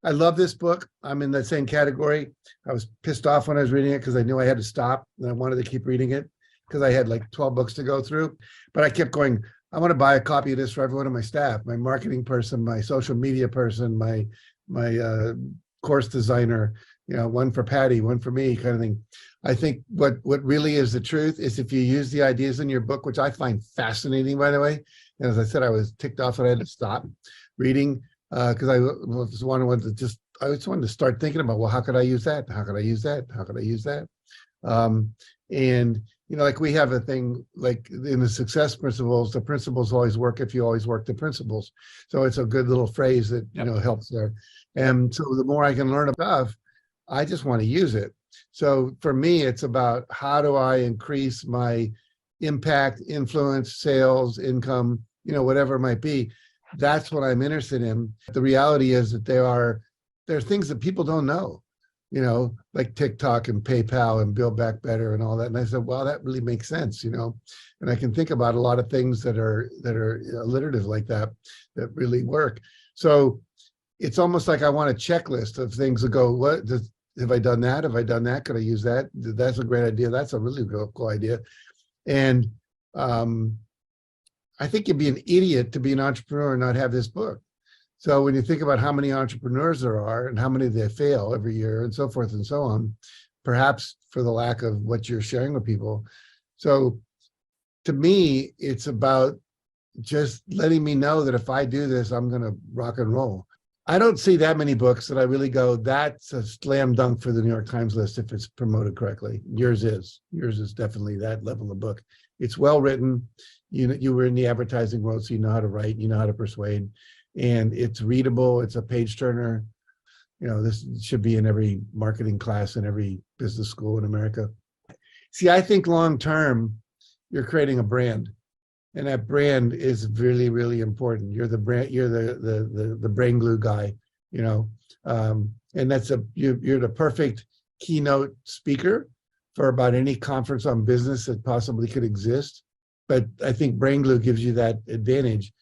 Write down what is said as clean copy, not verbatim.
I love this book. I'm in that same category. I was pissed off when I was reading it because I knew I had to stop and I wanted to keep reading it because I had like 12 books to go through. But I kept going, I want to buy a copy of this for everyone on my staff, my marketing person, my social media person, my course designer, one for Patty, one for me, kind of thing. I think what really is the truth is if you use the ideas in your book, which I find fascinating, by the way. And as I said, I was ticked off that I had to stop reading because I just wanted to start thinking about, well, how could I use that? How could I use that? How could I use that? And like we have a thing like in the success principles, the principles always work if you always work the principles. So it's a good little phrase that helps there. And so the more I can learn about, I just want to use it. So for me, it's about how do I increase my impact, influence, sales, income, whatever it might be. That's what I'm interested in. The reality is that there are things that people don't know, like TikTok and PayPal and Build Back Better and all that. And I said, well, that really makes sense, and I can think about a lot of things that are alliterative like that really work. So it's almost like I want a checklist of things to go, have I done that? Have I done that? Could I use that? That's a great idea. That's a really cool idea. And I think you'd be an idiot to be an entrepreneur and not have this book. So when you think about how many entrepreneurs there are and how many they fail every year and so forth and so on, perhaps for the lack of what you're sharing with people. So to me, it's about just letting me know that if I do this, I'm going to rock and roll. I don't see that many books that I really go, that's a slam dunk for the New York Times list if it's promoted correctly. Yours is definitely that level of book. It's well written. You were in the advertising world, so you know how to write, you know how to persuade, and it's readable. It's a page turner. This should be in every marketing class in every business school in America. See, I think long term, you're creating a brand. And that brand is really, really important. You're the brand. You're the brain glue guy, and you're the perfect keynote speaker for about any conference on business that possibly could exist. But I think brain glue gives you that advantage.